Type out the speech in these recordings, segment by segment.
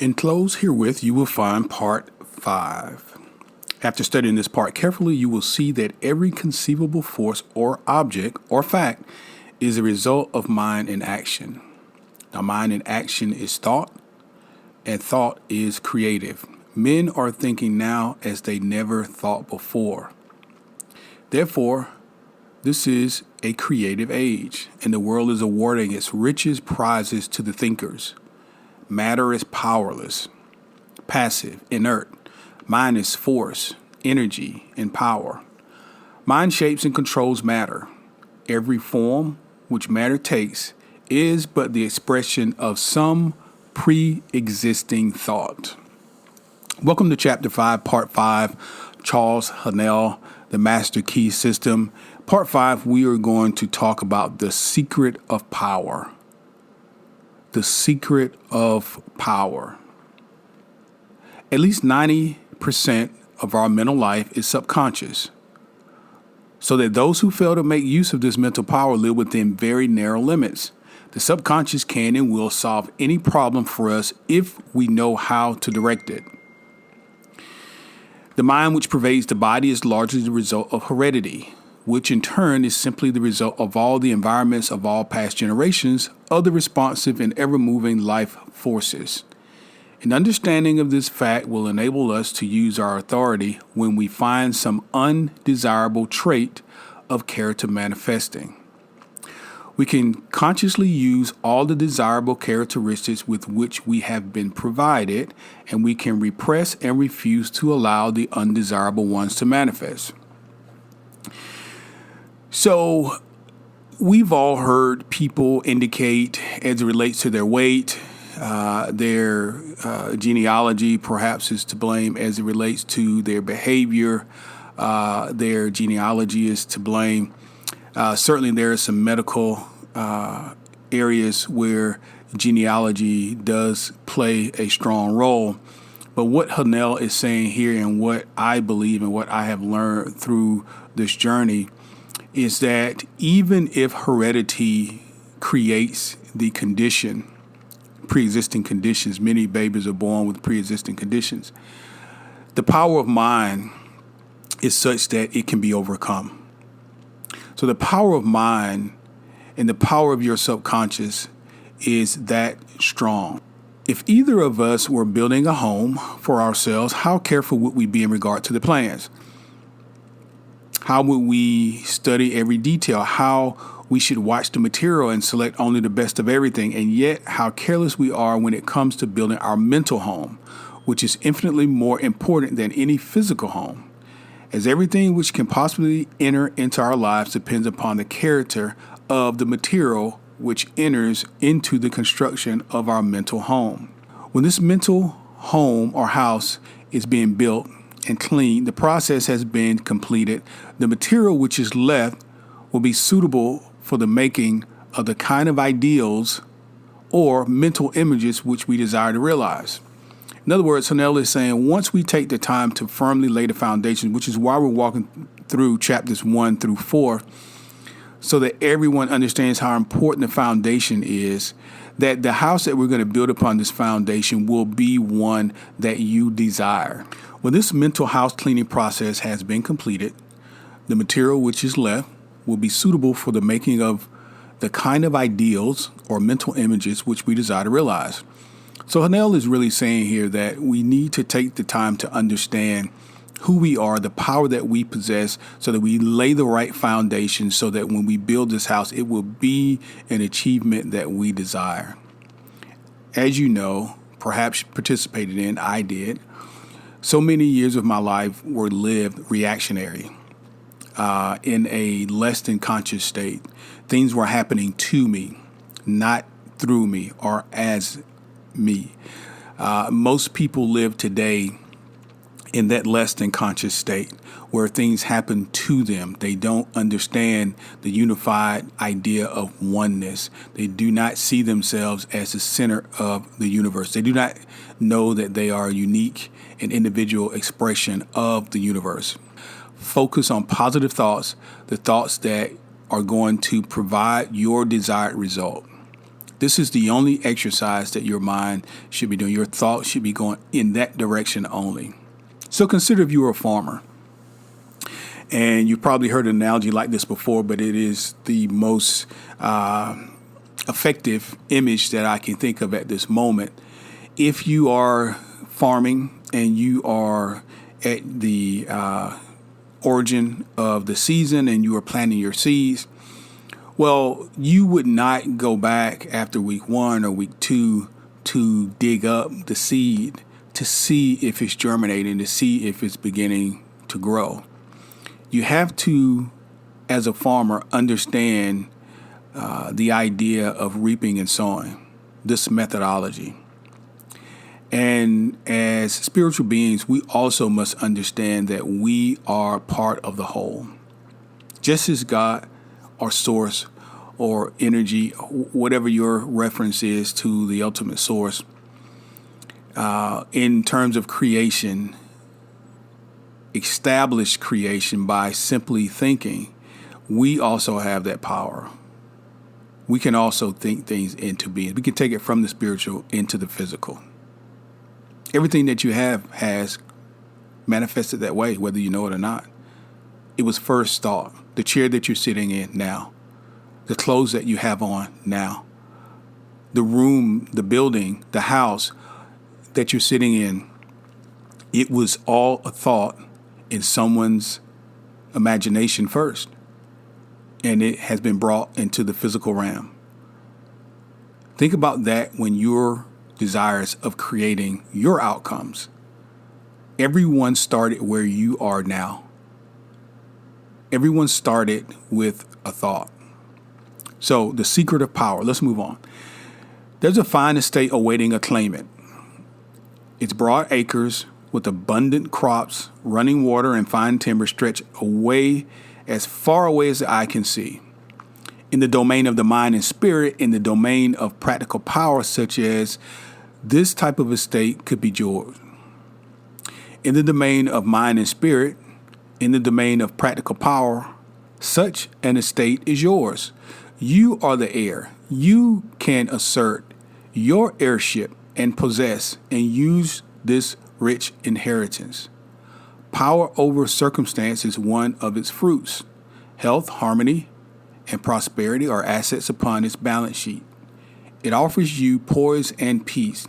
Enclosed herewith, you will find part 5. After studying this part carefully, you will see that every conceivable force or object or fact is a result of mind in action. Now, mind in action is thought, and thought is creative. Men are thinking now as they never thought before. Therefore, this is a creative age, and the world is awarding its richest prizes to the thinkers. Matter is powerless, passive, inert. Mind is force, energy, and power. Mind shapes and controls matter. Every form which matter takes is but the expression of some pre-existing thought. Welcome to Chapter 5, Part 5, Charles Haanel, the Master Key System. Part 5, we are going to talk about the secret of power. The secret of power. At least 90% of our mental life is subconscious, so that those who fail to make use of this mental power live within very narrow limits. The subconscious can and will solve any problem for us if we know how to direct it. The mind which pervades the body is largely the result of heredity, which in turn is simply the result of all the environments of all past generations of the responsive and ever-moving life forces. An understanding of this fact will enable us to use our authority when we find some undesirable trait of character manifesting. We can consciously use all the desirable characteristics with which we have been provided, and we can repress and refuse to allow the undesirable ones to manifest. So, we've all heard people indicate, as it relates to their weight, their genealogy perhaps is to blame as it relates to their behavior. Their genealogy is to blame. Certainly there are some medical areas where genealogy does play a strong role. But what Haanel is saying here, and what I believe and what I have learned through this journey, is that even if heredity creates the condition, pre-existing conditions, many babies are born with pre-existing conditions, the power of mind is such that it can be overcome. So the power of mind and the power of your subconscious is that strong. If either of us were building a home for ourselves, how careful would we be in regard to the plans? How would we study every detail? How we should watch the material and select only the best of everything? And yet how careless we are when it comes to building our mental home, which is infinitely more important than any physical home, as everything which can possibly enter into our lives depends upon the character of the material which enters into the construction of our mental home. When this mental home or house is being built and cleaned, the process has been completed. The material which is left will be suitable for the making of the kind of ideals or mental images which we desire to realize. In other words, Haanel is saying once we take the time to firmly lay the foundation, which is why we're walking through chapters 1 through 4, so that everyone understands how important the foundation is, that the house that we're going to build upon this foundation will be one that you desire. When this mental house cleaning process has been completed, the material which is left will be suitable for the making of the kind of ideals or mental images which we desire to realize. So Haanel is really saying here that we need to take the time to understand who we are, the power that we possess, so that we lay the right foundation so that when we build this house, it will be an achievement that we desire. As you know, perhaps participated in, I did, so many years of my life were lived reactionary, in a less than conscious state. Things were happening to me, not through me or as me. Most people live today in that less than conscious state where things happen to them. They don't understand the unified idea of oneness. They do not see themselves as the center of the universe. They do not know that they are a unique and individual expression of the universe. Focus on positive thoughts, the thoughts that are going to provide your desired result. This is the only exercise that your mind should be doing. Your thoughts should be going in that direction only. So consider if you were a farmer. And you've probably heard an analogy like this before, but it is the most effective image that I can think of at this moment. If you are farming and you are at the origin of the season and you are planting your seeds, well, you would not go back after week 1 or week 2 to dig up the seed to see if it's germinating, to see if it's beginning to grow. You have to, as a farmer, understand the idea of reaping and sowing, this methodology. And as spiritual beings, we also must understand that we are part of the whole. Just as God, our source or energy, whatever your reference is to the ultimate source, in terms of creation, established creation by simply thinking, we also have that power. We can also think things into being. We can take it from the spiritual into the physical. Everything that you have has manifested that way, whether you know it or not. It was first thought. The chair that you're sitting in now, the clothes that you have on now, the room, the building, the house that you're sitting in, it was all a thought in someone's imagination first. And it has been brought into the physical realm. Think about that when you're desirous of creating your outcomes. Everyone started where you are now. Everyone started with a thought. So the secret of power, let's move on. There's a fine estate awaiting a claimant. Its broad acres with abundant crops, running water, and fine timber stretch away as far away as the eye can see. In the domain of the mind and spirit, in the domain of practical power, such as this type of estate could be yours. In the domain of mind and spirit, in the domain of practical power, such an estate is yours. You are the heir. You can assert your heirship and possess and use this rich inheritance. Power over circumstance is one of its fruits. Health, harmony, and prosperity are assets upon its balance sheet. It offers you poise and peace.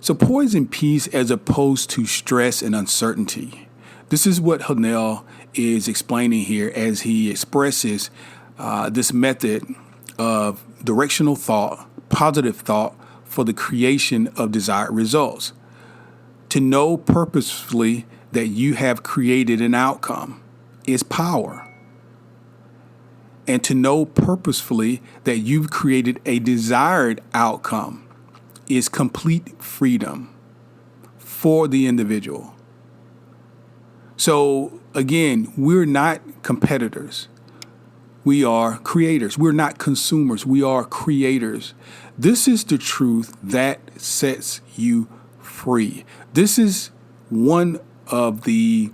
So poise and peace as opposed to stress and uncertainty. This is what Hanel is explaining here as he expresses this method of directional thought, positive thought for the creation of desired results. To know purposefully that you have created an outcome is power. And to know purposefully that you've created a desired outcome is complete freedom for the individual. So again, we're not competitors. We are creators. We're not consumers. We are creators. This is the truth that sets you free. This is one of the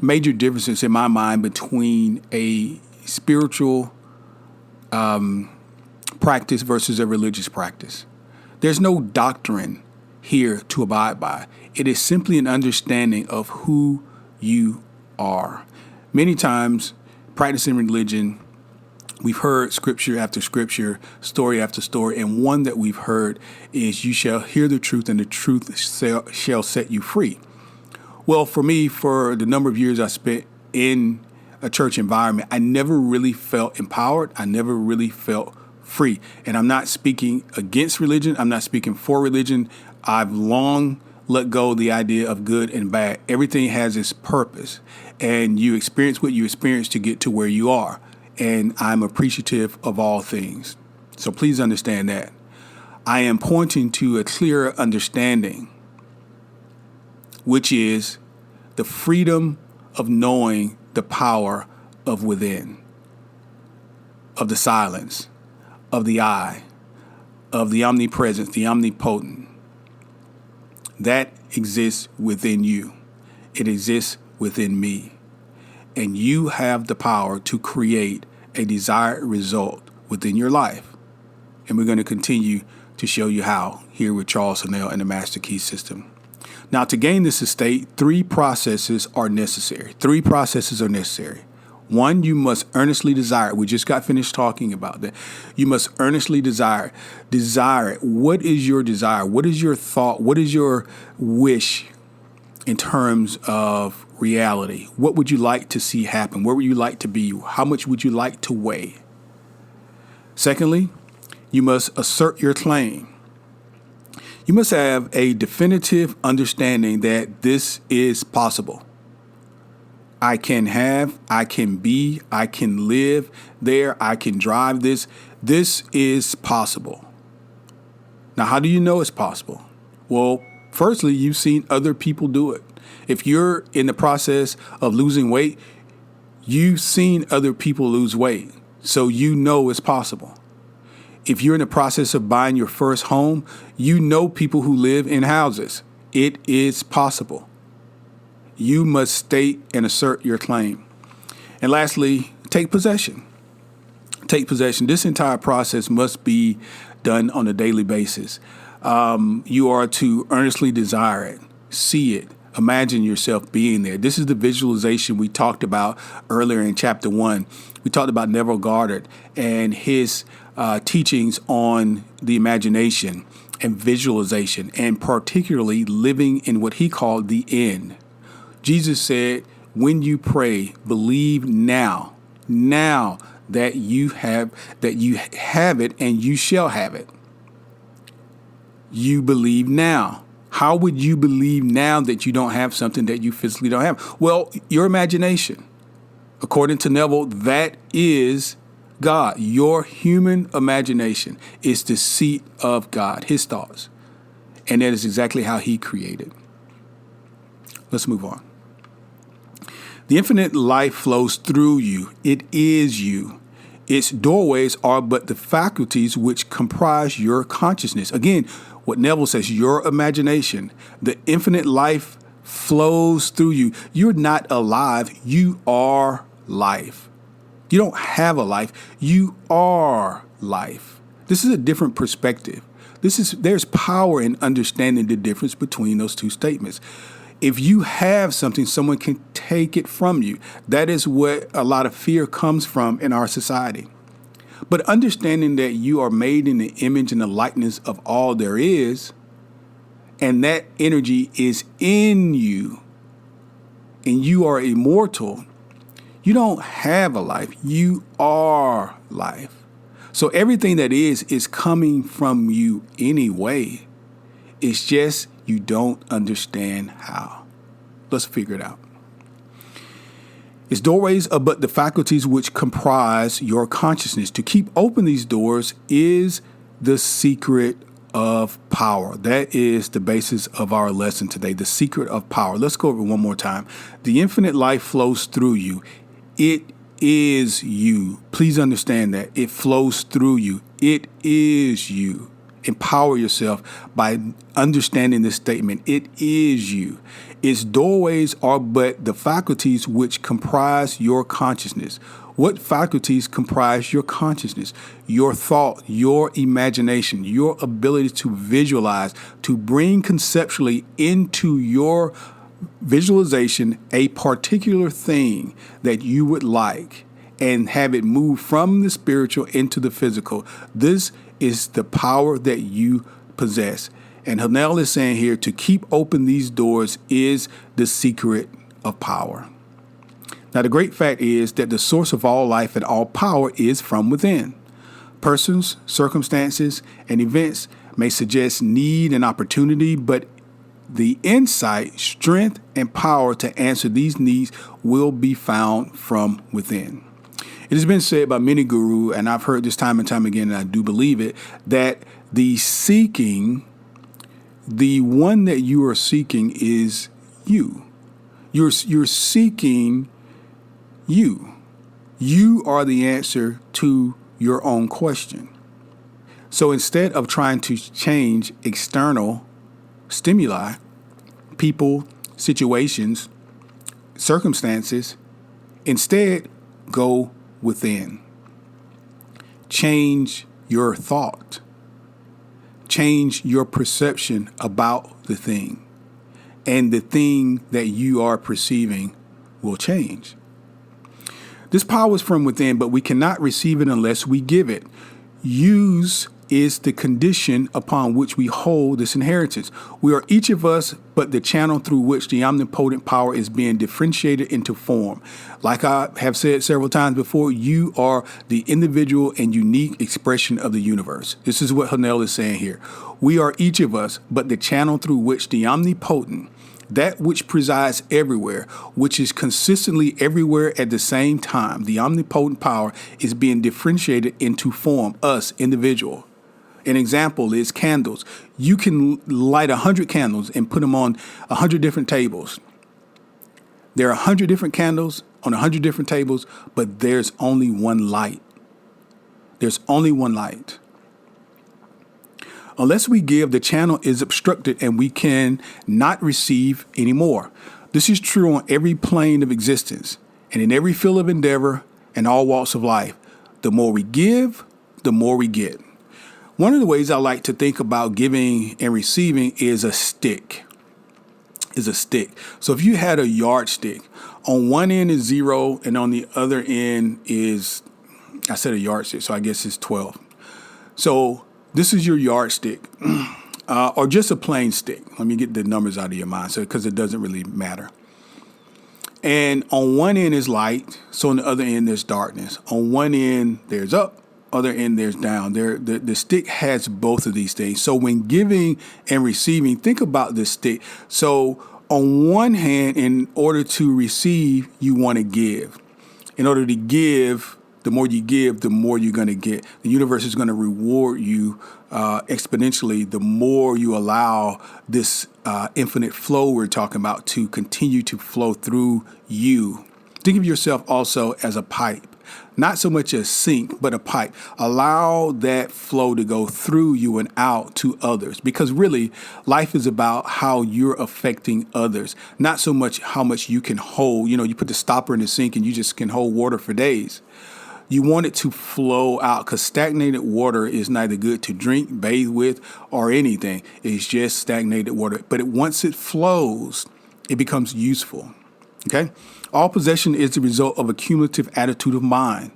major differences in my mind between a spiritual practice versus a religious practice. There's no doctrine here to abide by. It is simply an understanding of who you are. Many times, practicing religion, we've heard scripture after scripture, story after story, and one that we've heard is you shall hear the truth and the truth shall set you free. Well, for me, for the number of years I spent in a church environment, I never really felt empowered. I never really felt free. And I'm not speaking against religion. I'm not speaking for religion. I've long let go of the idea of good and bad. Everything has its purpose, and you experience what you experience to get to where you are. And I'm appreciative of all things. So please understand that. I am pointing to a clearer understanding, which is the freedom of knowing the power of within, of the silence, of the I, of the omnipresence, the omnipotent. That exists within you. It exists within me. And you have the power to create a desired result within your life. And we're going to continue to show you how here with Charles Honnell and the Master Key System. Now, to gain this estate, three processes are necessary. One, you must earnestly desire it. We just got finished talking about that. You must earnestly desire it. Desire it. What is your desire? What is your thought? What is your wish in terms of reality? What would you like to see happen? Where would you like to be? How much would you like to weigh? Secondly, you must assert your claim. You must have a definitive understanding that this is possible. I can have, I can be, I can live there, I can drive this. This is possible. Now, how do you know it's possible? Well, firstly, you've seen other people do it. If you're in the process of losing weight, you've seen other people lose weight, so you know it's possible. If you're in the process of buying your first home, you know people who live in houses. It is possible. You must state and assert your claim. And lastly, take possession. Take possession. This entire process must be done on a daily basis. You are to earnestly desire it, see it, imagine yourself being there. This is the visualization we talked about earlier in chapter 1. We talked about Neville Goddard and his teachings on the imagination and visualization, and particularly living in what he called the end. Jesus said, when you pray, believe now that you have it and you shall have it. You believe now. How would you believe now that you don't have something that you physically don't have? Well, your imagination. According to Neville, that is God. Your human imagination is the seat of God, his thoughts. And that is exactly how he created. Let's move on. The infinite life flows through you. It is you. Its doorways are but the faculties which comprise your consciousness. Again, what Neville says, your imagination. The infinite life flows through you. You're not alive. You are life. You don't have a life. You are life. This is a different perspective. There's power in understanding the difference between those two statements. If you have something, someone can take it from you. That is what a lot of fear comes from in our society. But understanding that you are made in the image and the likeness of all there is, and that energy is in you, and you are immortal, you don't have a life. You are life. So everything that is coming from you anyway. It's just you don't understand how. Let's figure it out. Its doorways are but the faculties which comprise your consciousness. To keep open these doors is the secret of power. That is the basis of our lesson today, the secret of power. Let's go over it one more time. The infinite life flows through you. It is you. Please understand that. It flows through you. It is you. Empower yourself by understanding this statement. It is you. Its doorways are but the faculties which comprise your consciousness. What faculties comprise your consciousness? Your thought, your imagination, your ability to visualize, to bring conceptually into your visualization a particular thing that you would like and have it move from the spiritual into the physical. This is the power that you possess. And Honnell is saying here, to keep open these doors is the secret of power. Now, the great fact is that the source of all life and all power is from within. Persons, circumstances, and events may suggest need and opportunity, but the insight, strength, and power to answer these needs will be found from within. It has been said by many gurus, and I've heard this time and time again, and I do believe it, that the one that you are seeking is you. You're seeking you. You are the answer to your own question. So instead of trying to change external stimuli, people, situations, circumstances, instead go within. Change your thought. Change your perception about the thing. And the thing that you are perceiving will change. This power is from within, but we cannot receive it unless we give it. Use is the condition upon which we hold this inheritance. We are each of us, but the channel through which the omnipotent power is being differentiated into form. Like I have said several times before, you are the individual and unique expression of the universe. This is what Hanel is saying here. We are each of us, but the channel through which the omnipotent, that which presides everywhere, which is consistently everywhere at the same time, the omnipotent power is being differentiated into form, us, individual. An example is candles. You can light 100 candles and put them on 100 different tables. There are 100 different candles on 100 different tables, but there's only one light. There's only one light. Unless we give, the channel is obstructed and we can not receive anymore. This is true on every plane of existence and in every field of endeavor and all walks of life. The more we give, the more we get. One of the ways I like to think about giving and receiving is a stick. So if you had a yardstick, on one end is 0 and on the other end is, I said a yardstick, so I guess it's 12. So this is your yardstick, or just a plain stick. Let me get the numbers out of your mind, because it doesn't really matter. And on one end is light, so on the other end there's darkness. On one end there's up, other end there's down. The stick has both of these things. So when giving and receiving, think about this stick. So on one hand, in order to receive, you want to give. In order to give, the more you give, the more you're going to get. The universe is going to reward you exponentially the more you allow this infinite flow we're talking about to continue to flow through you. Think of yourself also as a pipe. Not so much a sink, but a pipe. Allow that flow to go through you and out to others. Because really, life is about how you're affecting others. Not so much how much you can hold. You put the stopper in the sink and you just can hold water for days. You want it to flow out because stagnated water is neither good to drink, bathe with, or anything. It's just stagnated water. But once it flows, it becomes useful. Okay? All possession is the result of a cumulative attitude of mind,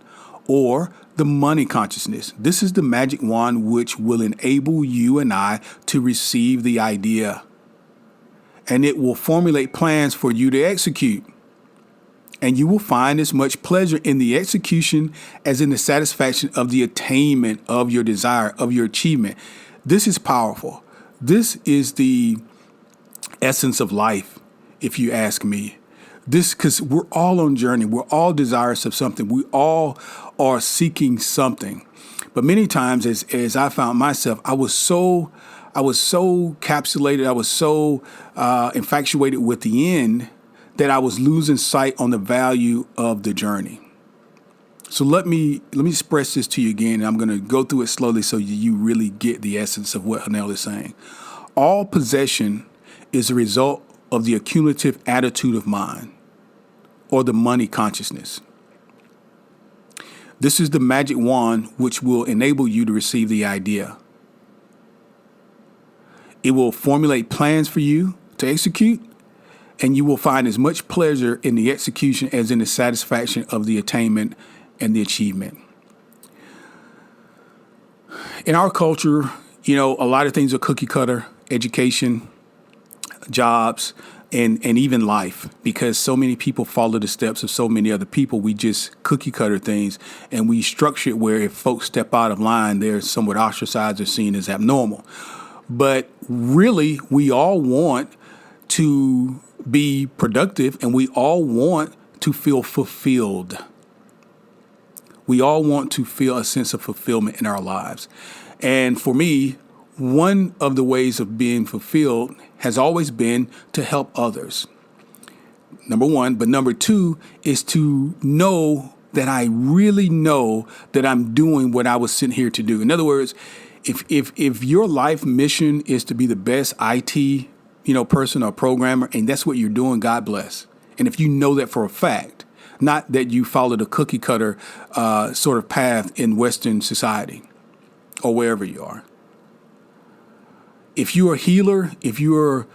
or the money consciousness. This is the magic wand which will enable you and I to receive the idea. And it will formulate plans for you to execute. And you will find as much pleasure in the execution as in the satisfaction of the attainment of your desire, of your achievement. This is powerful. This is the essence of life, if you ask me. Because we're all on journey. We're all desirous of something. We all are seeking something. But many times, as I found myself, I was so capsulated. I was so infatuated with the end that I was losing sight on the value of the journey. So let me express this to you again. And I'm going to go through it slowly so you really get the essence of what Hanel is saying. All possession is a result of the accumulative attitude of mind, or the money consciousness. This is the magic wand which will enable you to receive the idea. It will formulate plans for you to execute, and you will find as much pleasure in the execution as in the satisfaction of the attainment and the achievement. In our culture, a lot of things are cookie cutter: education, jobs, and even life, because so many people follow the steps of so many other people. We just cookie cutter things, and we structure it where if folks step out of line, they're somewhat ostracized or seen as abnormal. But really, we all want to be productive, and we all want to feel fulfilled. We all want to feel a sense of fulfillment in our lives. And for me, one of the ways of being fulfilled has always been to help others. Number one. But number two is to know that I really know that I'm doing what I was sent here to do. In other words, if your life mission is to be the best IT, person or programmer, and that's what you're doing, God bless. And if you know that for a fact, not that you followed a cookie cutter sort of path in Western society. or wherever you are. If you're a healer, if you're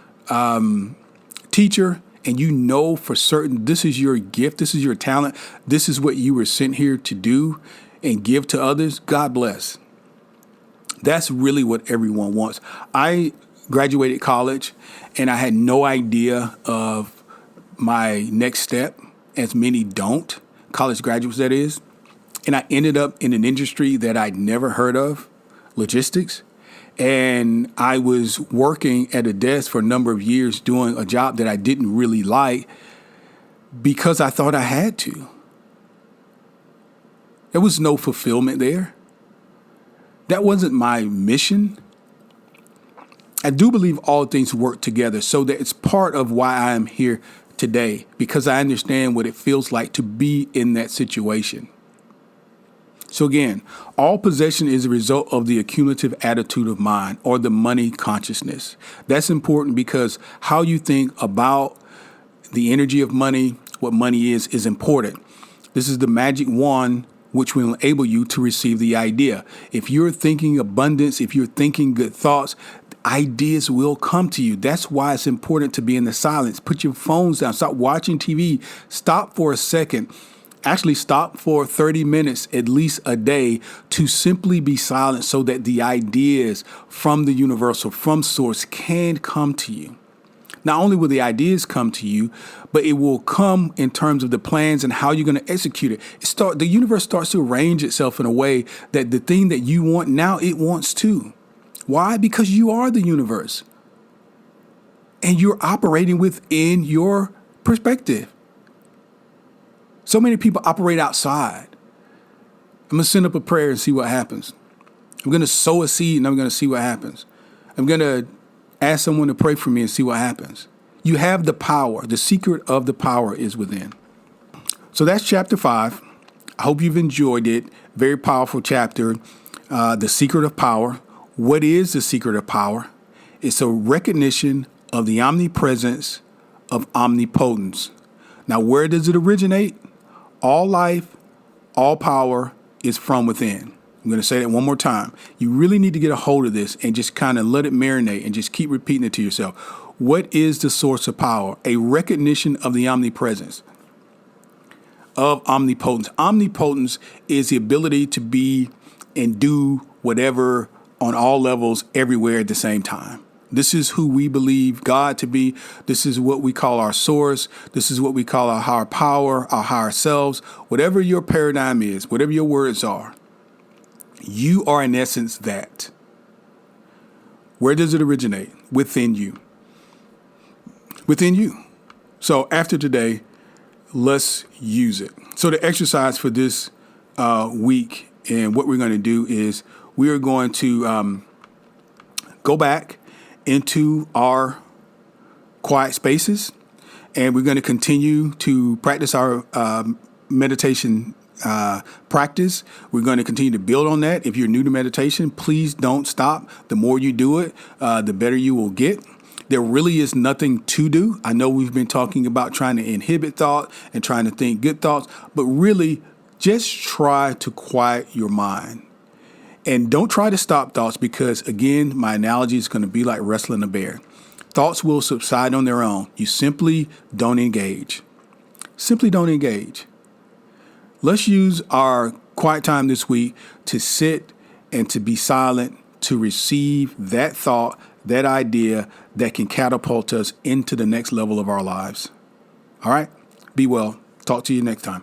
teacher, and you know for certain this is your gift, this is your talent, this is what you were sent here to do and give to others, God bless. That's really what everyone wants. I graduated college and I had no idea of my next step, as many don't, college graduates that is. And I ended up in an industry that I'd never heard of, logistics. And I was working at a desk for a number of years doing a job that I didn't really like because I thought I had to. There was no fulfillment there. That wasn't my mission. I do believe all things work together, so that it's part of why I am here today, because I understand what it feels like to be in that situation. So again, all possession is a result of the accumulative attitude of mind, or the money consciousness. That's important because how you think about the energy of money, what money is important. This is the magic wand which will enable you to receive the idea. If you're thinking abundance, if you're thinking good thoughts, ideas will come to you. That's why it's important to be in the silence. Put your phones down. Stop watching TV. Stop for a second. Actually, stop for 30 minutes at least a day to simply be silent so that the ideas from the universal, from source, can come to you. Not only will the ideas come to you, but it will come in terms of the plans and how you're going to execute it. The universe starts to arrange itself in a way that the thing that you want now, it wants too. Why? Because you are the universe. And you're operating within your perspective. So many people operate outside. I'm going to send up a prayer and see what happens. I'm going to sow a seed and I'm going to see what happens. I'm going to ask someone to pray for me and see what happens. You have the power. The secret of the power is within. So that's chapter 5. I hope you've enjoyed it. Very powerful chapter. The secret of power. What is the secret of power? It's a recognition of the omnipresence of omnipotence. Now, where does it originate? All life, all power is from within. I'm going to say that one more time. You really need to get a hold of this and just kind of let it marinate and just keep repeating it to yourself. What is the source of power? A recognition of the omnipresence, of omnipotence. Omnipotence is the ability to be and do whatever on all levels, everywhere at the same time. This is who we believe God to be. This is what we call our source. This is what we call our higher power, our higher selves. Whatever your paradigm is, whatever your words are, you are in essence that. Where does it originate? Within you. Within you. So after today, let's use it. So the exercise for this week and what we're going to do is we are going to go back into our quiet spaces, and we're going to continue to practice our meditation practice. We're going to continue to build on that. If you're new to meditation, please don't stop. The more you do it, the better you will get. There really is nothing to do. I know we've been talking about trying to inhibit thought and trying to think good thoughts, but really just try to quiet your mind. And don't try to stop thoughts because, again, my analogy is going to be like wrestling a bear. Thoughts will subside on their own. You simply don't engage. Simply don't engage. Let's use our quiet time this week to sit and to be silent, to receive that thought, that idea that can catapult us into the next level of our lives. All right? Be well. Talk to you next time.